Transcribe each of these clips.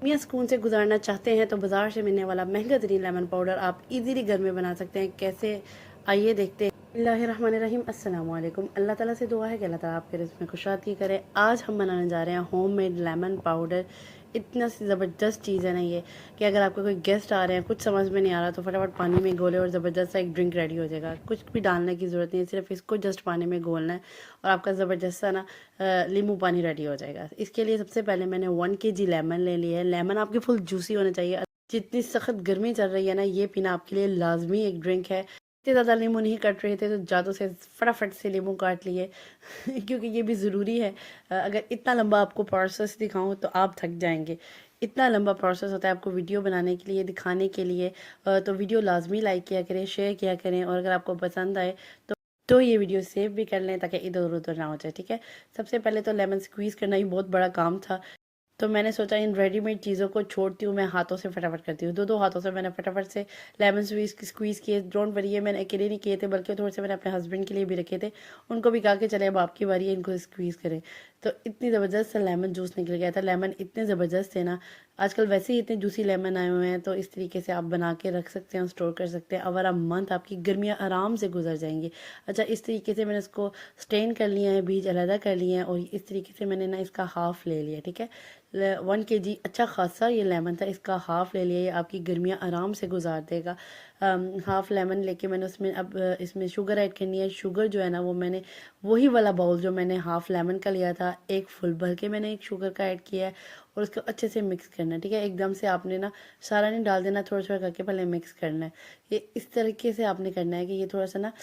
मियाँ सुकून से गुजारना चाहते हैं तो बाज़ार से मिलने वाला महंगा तरीन लेमन पाउडर आप इजीली घर में बना सकते हैं। कैसे, आइए देखते हैं। बिस्मिल्लाहिर्रहमानिर्रहीम, अस्सलाम वालेकुम। अल्लाह ताला से दुआ है कि अल्लाह ताला आपके रिज़्क़ में खुशहाली करे। आज हम बनाने जा रहे हैं होममेड लेमन पाउडर। इतना सी ज़बरदस्त चीज़ है ना ये, कि अगर आपके कोई गेस्ट आ रहे हैं, कुछ समझ में नहीं आ रहा, तो फटाफट पानी में घोले और ज़बरदस्त सा एक ड्रिंक रेडी हो जाएगा। कुछ भी डालने की ज़रूरत नहीं है, सिर्फ इसको जस्ट पानी में घोलना है और आपका ज़बरदस्त सा ना नींबू पानी रेडी हो जाएगा। इसके लिए सबसे पहले मैंने 1 kg लेमन ले लिया है। लेमन आपके फुल जूसी होने चाहिए। जितनी सख्त गर्मी चल रही है ना, ये पीना आपके लिए लाजमी एक ड्रिंक है। इतने ज़्यादा नींबू नहीं कट रहे थे तो जादू से फटाफट से नींबू काट लिए क्योंकि ये भी ज़रूरी है। अगर इतना लंबा आपको प्रोसेस दिखाऊं तो आप थक जाएंगे। इतना लंबा प्रोसेस होता है आपको वीडियो बनाने के लिए, दिखाने के लिए। तो वीडियो लाजमी लाइक किया करें, शेयर किया करें, और अगर आपको पसंद आए तो ये वीडियो सेव भी कर लें ताकि इधर उधर ना हो जाए। ठीक है, सबसे पहले तो लेमन स्क्वीज़ करना ही बहुत बड़ा काम था। तो मैंने सोचा इन रेडीमेड चीज़ों को छोड़ती हूँ, मैं हाथों से फटाफट करती हूँ। दो हाथों से मैंने फटाफट से लेमन स्क्वीज़ किए। डोंट वरी, ये मैंने अकेले नहीं किए थे, बल्कि थोड़े से मैंने अपने हस्बैंड के लिए भी रखे थे। उनको भी कहा कि चले अब आपकी बारी है, इनको स्क्वीज़ करें। तो इतनी ज़बरदस्त सा लेमन जूस निकल गया था। लेमन इतने ज़बरदस्त थे ना, आजकल वैसे ही इतने जूसी लेमन आए हुए हैं। तो इस तरीके से आप बना के रख सकते हैं, स्टोर कर सकते हैं। अवर अ मंथ आपकी गर्मियाँ आराम से गुजर जाएंगी। अच्छा, इस तरीके से मैंने इसको स्टेन कर लिया है, बीज अलहदा कर लिए हैं, और इस तरीके से मैंने ना इसका हाफ़ ले लिया। ठीक है, 1 kg अच्छा खासा ये लेमन था, इसका हाफ़ ले लिया। ये आपकी गर्मियाँ आराम से गुजार देगा। हाफ़ लेमन लेके मैंने उसमें अब इसमें शुगर ऐड करनी है। शुगर जो है ना, वो मैंने वही वाला बाउल जो मैंने हाफ़ लेमन का लिया था, एक फुल भर के मैंने एक शुगर का ऐड किया है, और उसको अच्छे से मिक्स करना है। ठीक है, एकदम से आपने ना सारा नहीं डाल देना, थोड़ा थोड़ा करके पहले मिक्स करना है। ये इस तरीके से आपने करना है कि ये थोड़ा सा ना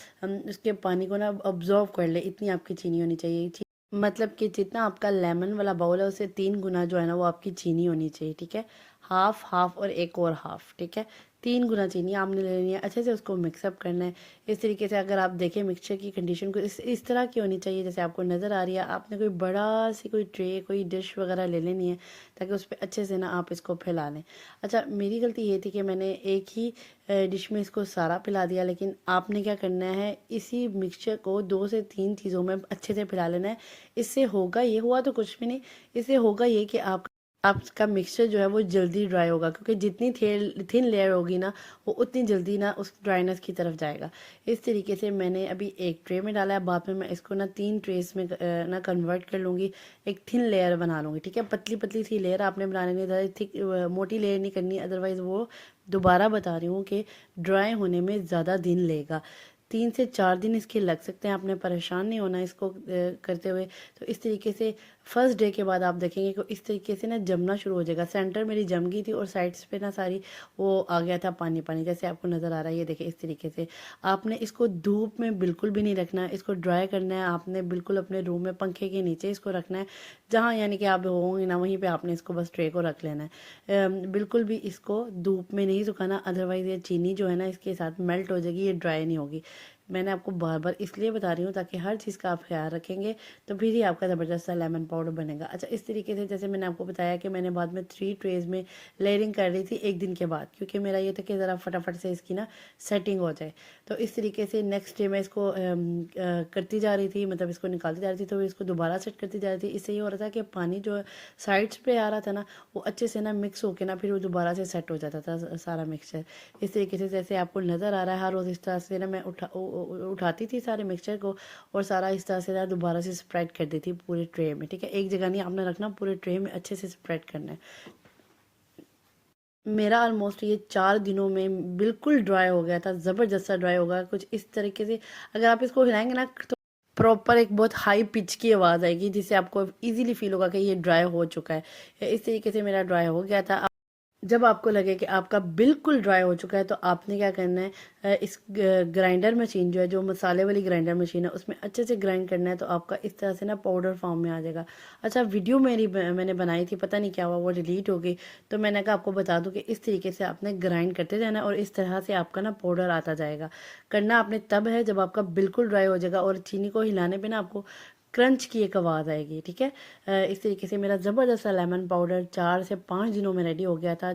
उसके पानी को ना अब्जॉर्व कर ले। इतनी आपकी चीनी होनी चाहिए। मतलब कि जितना आपका लेमन वाला बाउल है, उससे 3 गुना जो है ना वो आपकी चीनी होनी चाहिए। ठीक है, हाफ हाफ और एक और हाफ। ठीक है, 3 गुना चीनी आपने ले लेनी है। अच्छे से उसको मिक्सअप करना है। इस तरीके से अगर आप देखें मिक्सचर की कंडीशन को, इस तरह की होनी चाहिए जैसे आपको नज़र आ रही है। आपने कोई बड़ा सी कोई ट्रे, कोई डिश वगैरह ले लेनी है, ताकि उस पर अच्छे से ना आप इसको फैला लें। अच्छा, मेरी गलती ये थी कि मैंने एक ही डिश में इसको सारा पिला दिया, लेकिन आपने क्या करना है, इसी मिक्सचर को 2 से 3 चीज़ों में अच्छे से फैला लेना है। इससे होगा ये, हुआ तो कुछ भी नहीं, इससे होगा ये कि आपका मिक्सचर जो है वो जल्दी ड्राई होगा, क्योंकि जितनी थिन लेयर होगी ना, वो उतनी जल्दी ना उस ड्राइनेस की तरफ जाएगा। इस तरीके से मैंने अभी एक ट्रे में डाला है, बाद में मैं इसको ना 3 ट्रेस में ना कन्वर्ट कर लूँगी, एक थिन लेयर बना लूँगी। ठीक है, पतली पतली सी लेयर आपने बनानी नहीं, ज़्यादा थिक मोटी लेयर नहीं करनी, अदरवाइज़ वो दोबारा बता रही हूँ कि ड्राई होने में ज़्यादा दिन लेगा। 3 से 4 दिन इसके लग सकते हैं। आपने परेशान नहीं होना इसको करते हुए। तो इस तरीके से फर्स्ट डे के बाद आप देखेंगे कि इस तरीके से ना जमना शुरू हो जाएगा। सेंटर मेरी जम गई थी और साइड्स पे ना सारी वो आ गया था पानी पानी, जैसे आपको नज़र आ रहा है। ये देखिए, इस तरीके से आपने इसको धूप में बिल्कुल भी नहीं रखना है, इसको ड्राई करना है। आपने बिल्कुल अपने रूम में पंखे के नीचे इसको रखना है, जहाँ यानी कि आप होंगे ना, वहीं पर आपने इसको बस ट्रे को रख लेना है। बिल्कुल भी इसको धूप में नहीं सुखाना, अदरवाइज़ ये चीनी जो है ना इसके साथ मेल्ट हो जाएगी, ये ड्राई नहीं होगी। मैंने आपको बार बार इसलिए बता रही हूँ ताकि हर चीज़ का आप ख्याल रखेंगे, तो फिर ही आपका ज़बरदस्त सा लेमन पाउडर बनेगा। अच्छा, इस तरीके से जैसे मैंने आपको बताया कि मैंने बाद में 3 ट्रेज़ में लेयरिंग कर रही थी एक दिन के बाद, क्योंकि मेरा ये था कि ज़रा फटाफट से इसकी ना सेटिंग हो जाए। तो इस तरीके से नेक्स्ट डे मैं इसको करती जा रही थी, मतलब इसको निकालती जा रही थी, तो इसको दोबारा सेट करती जा रही थी। इससे ये हो रहा था कि पानी जो साइड्स पे आ रहा था ना, वो अच्छे से ना मिक्स होके ना फिर वो दोबारा से सेट हो जाता था सारा मिक्सचर। इस तरीके से जैसे आपको नज़र आ रहा है, हर रोज़ इस तरह से ना मैं उठाती थी सारे मिक्सचर को, और सारा इस तरह से ना दोबारा से स्प्रेड कर दी थी पूरे ट्रे में। ठीक है, एक जगह नहीं आपने रखना, पूरे ट्रे में अच्छे से स्प्रेड करना है। मेरा ऑलमोस्ट ये 4 दिनों में बिल्कुल ड्राई हो गया था, ज़बरदस्त सा ड्राई होगा कुछ इस तरीके से। अगर आप इसको हिलाएंगे ना, तो प्रॉपर एक बहुत हाई पिच की आवाज़ आएगी, जिससे आपको इजीली फील होगा कि ये ड्राई हो चुका है। इस तरीके से मेरा ड्राई हो गया था। जब आपको लगे कि आपका बिल्कुल ड्राई हो चुका है, तो आपने क्या करना है, इस ग्राइंडर मशीन जो है, जो मसाले वाली ग्राइंडर मशीन है, उसमें अच्छे से ग्राइंड करना है, तो आपका इस तरह से ना पाउडर फॉर्म में आ जाएगा। अच्छा, वीडियो मैंने बनाई थी, पता नहीं क्या हुआ वो डिलीट हो गई, तो मैंने कहा आपको बता दूं कि इस तरीके से आपने ग्राइंड करते जाना है, और इस तरह से आपका ना पाउडर आता जाएगा। करना आपने तब है जब आपका बिल्कुल ड्राई हो जाएगा, और चीनी को हिलाने पे ना आपको क्रंच की एक आवाज़ आएगी। ठीक है, इस तरीके से मेरा ज़बरदस्त सा लेमन पाउडर 4 से 5 दिनों में रेडी हो गया था।